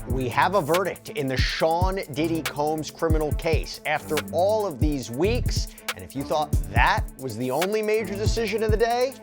We have a verdict in the Sean Diddy Combs criminal case after all of these weeks. And if you thought that was the only major decision of the day,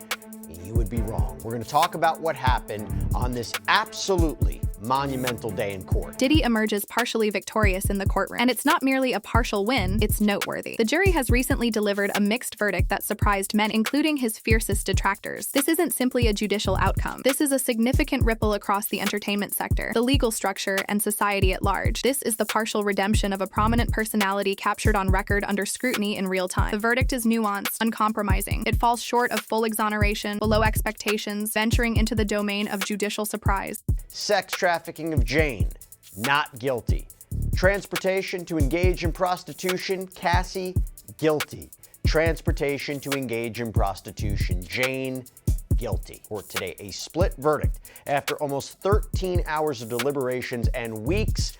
you would be wrong. We're going to talk about what happened on this absolutely monumental day in court. Diddy emerges partially victorious in the courtroom, and it's not merely a partial win, it's noteworthy. The jury has recently delivered a mixed verdict that surprised many, including his fiercest detractors. This isn't simply a judicial outcome. This is a significant ripple across the entertainment sector, the legal structure, and society at large. This is the partial redemption of a prominent personality captured on record under scrutiny in real time. The verdict is nuanced, uncompromising. It falls short of full exoneration, below expectations, venturing into the domain of judicial surprise. Sex trafficking of Jane, not guilty. Transportation to engage in prostitution, Cassie, guilty. Transportation to engage in prostitution, Jane, guilty. Court today, a split verdict after almost 13 hours of deliberations and weeks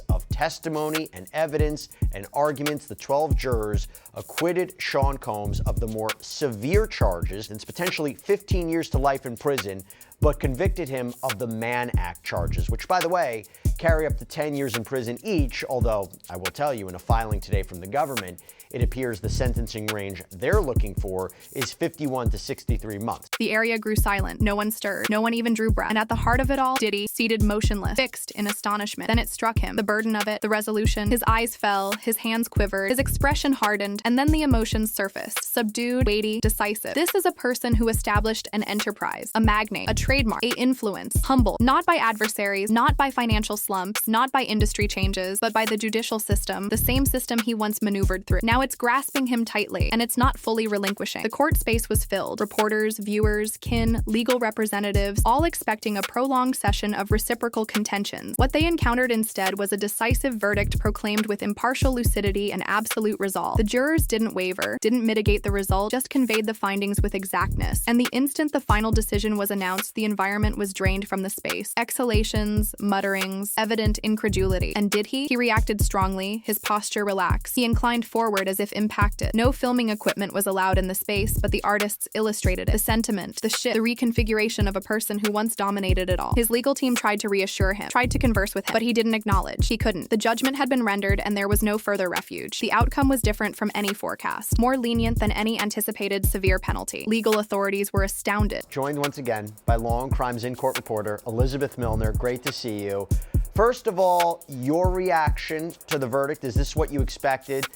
of testimony and evidence and arguments. The 12 jurors acquitted Sean Combs of the more severe charges, and potentially 15 years to life in prison, but convicted him of the Mann Act charges, which, by the way, carry up to 10 years in prison each, although I will tell you in a filing today from the government, it appears the sentencing range they're looking for is 51 to 63 months. The area grew silent. No one stirred. No one even drew breath. And at the heart of it all, Diddy, seated motionless, fixed in astonishment. Then it struck him. The burden of it, the resolution. His eyes fell, his hands quivered, his expression hardened, and then the emotions surfaced. Subdued, weighty, decisive. This is a person who established an enterprise, a magnate, a trademark, a influence, humble, not by adversaries, not by financial slumps, not by industry changes, but by the judicial system, the same system he once maneuvered through. Now it's grasping him tightly, and it's not fully relinquishing. The court space was filled. Reporters, viewers, kin, legal representatives, all expecting a prolonged session of reciprocal contentions. What they encountered instead was a decisive verdict proclaimed with impartial lucidity and absolute resolve. The jurors didn't waver, didn't mitigate the result, just conveyed the findings with exactness. And the instant the final decision was announced, the environment was drained from the space. Exhalations, mutterings, evident incredulity. And did he? He reacted strongly, his posture relaxed. He inclined forward as if impacted. No filming equipment was allowed in the space, but the artists illustrated it. The sentiment, the shift, the reconfiguration of a person who once dominated it all. His legal team tried to reassure him, tried to converse with him, but he didn't acknowledge. He couldn't. The judgment had been rendered, and there was no further refuge. The outcome was different from any forecast, more lenient than any anticipated severe penalty. Legal authorities were astounded. Joined once again by Long Crimes in Court reporter Elizabeth Milner. Great to see you. First of all, your reaction to the verdict. Is this what you expected?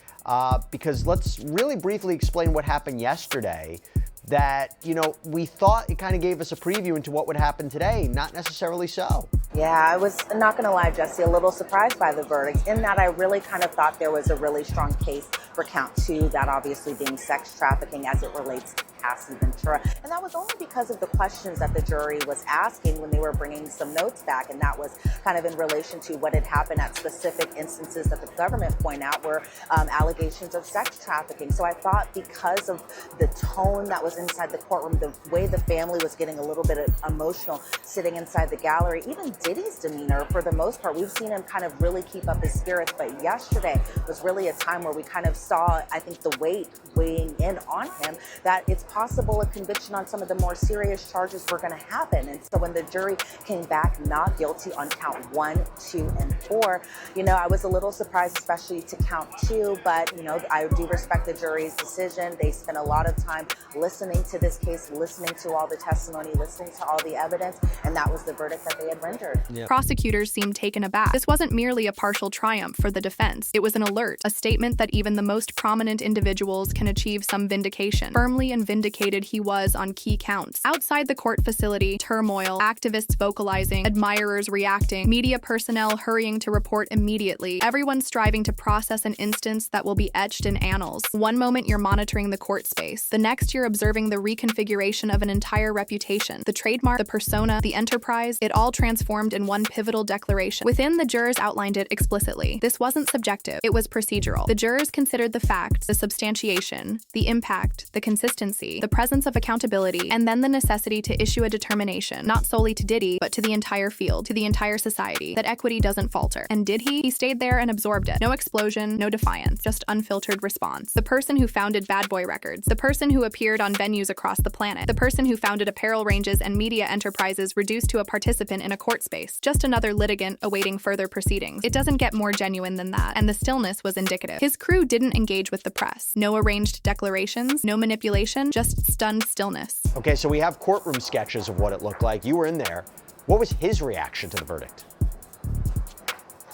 Because let's really briefly explain what happened yesterday. That, we thought it kind of gave us a preview into what would happen today. Not necessarily so. Yeah, I was not going to lie, Jesse, a little surprised by the verdict in that I really kind of thought there was a really strong case for count 2, that obviously being sex trafficking as it relates to Cassie Ventura. And that was only because of the questions that the jury was asking when they were bringing some notes back. And that was kind of in relation to what had happened at specific instances that the government point out were allegations of sex trafficking. So I thought because of the tone that was inside the courtroom, the way the family was getting a little bit emotional sitting inside the gallery, even Diddy's demeanor, for the most part, we've seen him kind of really keep up his spirits. But yesterday was really a time where we kind of saw, I think, the weight weighing in on him, that it's possible a conviction on some of the more serious charges were going to happen. And so when the jury came back not guilty on count 1, 2, and 4, I was a little surprised, especially to count 2, but, I do respect the jury's decision. They spent a lot of time listening to this case, listening to all the testimony, listening to all the evidence, and that was the verdict that they had rendered. Yeah. Prosecutors seemed taken aback. This wasn't merely a partial triumph for the defense. It was an alert, a statement that even the most prominent individuals can achieve some vindication. Firmly and vindicated he was on key counts. Outside the court facility, turmoil, activists vocalizing, admirers reacting, media personnel hurrying to report immediately, everyone striving to process an instance that will be etched in annals. One moment you're monitoring the court space. The next you're observing the reconfiguration of an entire reputation. The trademark, the persona, the enterprise, it all transformed in one pivotal declaration. Within, the jurors outlined it explicitly. This wasn't subjective, it was procedural. The jurors considered the facts, the substantiation, the the impact, the consistency, the presence of accountability, and then the necessity to issue a determination, not solely to Diddy, but to the entire field, to the entire society, that equity doesn't falter. And did he? He stayed there and absorbed it. No explosion, no defiance, just unfiltered response. The person who founded Bad Boy Records, the person who appeared on venues across the planet, the person who founded apparel ranges and media enterprises reduced to a participant in a court space, just another litigant awaiting further proceedings. It doesn't get more genuine than that, and the stillness was indicative. His crew didn't engage with the press. No arranged declarations, no manipulation, just stunned stillness. Okay, so we have courtroom sketches of what it looked like. You were in there. What was his reaction to the verdict?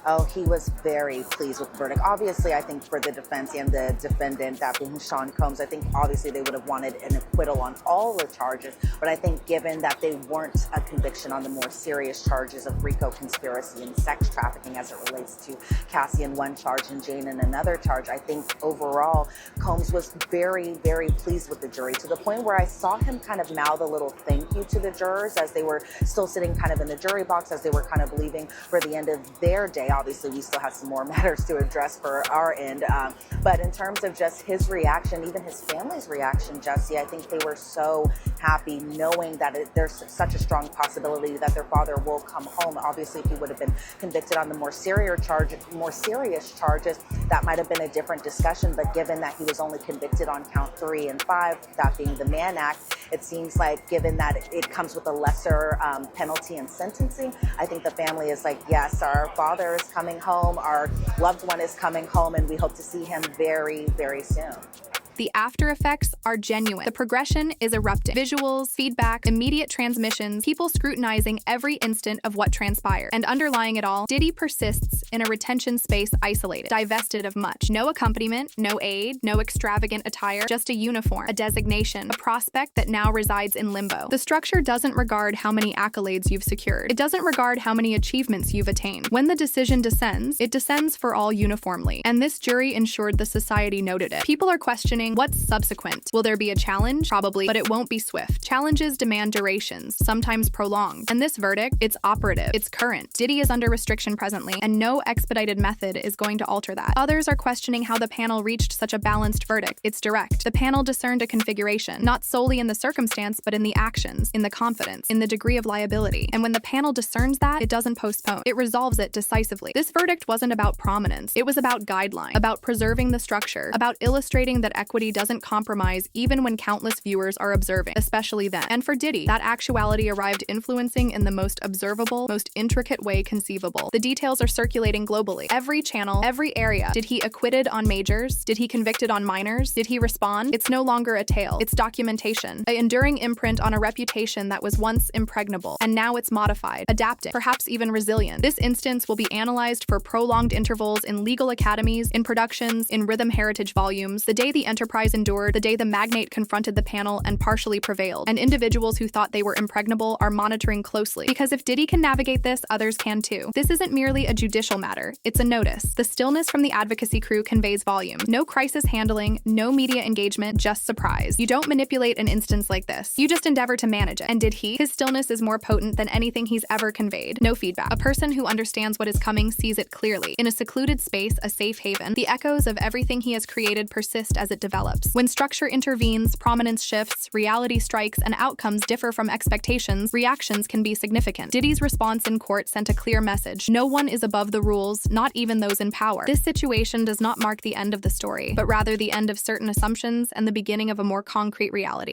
Oh, he was very pleased with the verdict. Obviously, I think for the defense and the defendant, that being Sean Combs, I think obviously they would have wanted an acquittal on all the charges. But I think given that they weren't a conviction on the more serious charges of RICO conspiracy and sex trafficking as it relates to Cassie in one charge and Jane in another charge, I think overall Combs was very, very pleased with the jury, to the point where I saw him kind of mouth a little thank you to the jurors as they were still sitting kind of in the jury box, as they were kind of leaving for the end of their day. Obviously, we still have some more matters to address for our end. But in terms of just his reaction, even his family's reaction, Jesse, I think they were so happy knowing that there's such a strong possibility that their father will come home. Obviously, if he would have been convicted on the more serious charges, that might have been a different discussion. But given that he was only convicted on count 3 and 5, that being the Mann Act, it seems like, given that it comes with a lesser penalty and sentencing, I think the family is like, yes, our father is coming home, our loved one is coming home, and we hope to see him very, very soon. The after effects are genuine. The progression is erupting. Visuals, feedback, immediate transmissions, people scrutinizing every instant of what transpired. And underlying it all, Diddy persists in a retention space isolated, divested of much. No accompaniment, no aid, no extravagant attire, just a uniform, a designation, a prospect that now resides in limbo. The structure doesn't regard how many accolades you've secured. It doesn't regard how many achievements you've attained. When the decision descends, it descends for all uniformly. And this jury ensured the society noted it. People are questioning, what's subsequent? Will there be a challenge? Probably, but it won't be swift. Challenges demand durations, sometimes prolonged. And this verdict, it's operative, it's current. Diddy is under restriction presently, and no expedited method is going to alter that. Others are questioning how the panel reached such a balanced verdict. It's direct. The panel discerned a configuration, not solely in the circumstance, but in the actions, in the confidence, in the degree of liability. And when the panel discerns that, it doesn't postpone. It resolves it decisively. This verdict wasn't about prominence. It was about guideline, about preserving the structure, about illustrating that equity doesn't compromise even when countless viewers are observing, especially then. And for Diddy, that actuality arrived influencing in the most observable, most intricate way conceivable. The details are circulating globally. Every channel, every area. Did he acquitted on majors? Did he convicted on minors? Did he respond? It's no longer a tale. It's documentation. An enduring imprint on a reputation that was once impregnable, and now it's modified, adapting, perhaps even resilient. This instance will be analyzed for prolonged intervals in legal academies, in productions, in rhythm heritage volumes. The day the enterprise endured, the day the magnate confronted the panel and partially prevailed, and individuals who thought they were impregnable are monitoring closely. Because if Diddy can navigate this, others can too. This isn't merely a judicial matter, it's a notice. The stillness from the advocacy crew conveys volume. No crisis handling, no media engagement, just surprise. You don't manipulate an instance like this. You just endeavor to manage it. And did he? His stillness is more potent than anything he's ever conveyed. No feedback. A person who understands what is coming sees it clearly. In a secluded space, a safe haven, the echoes of everything he has created persist as it develops. When structure intervenes, prominence shifts, reality strikes, and outcomes differ from expectations, reactions can be significant. Diddy's response in court sent a clear message. No one is above the rules, not even those in power. This situation does not mark the end of the story, but rather the end of certain assumptions and the beginning of a more concrete reality.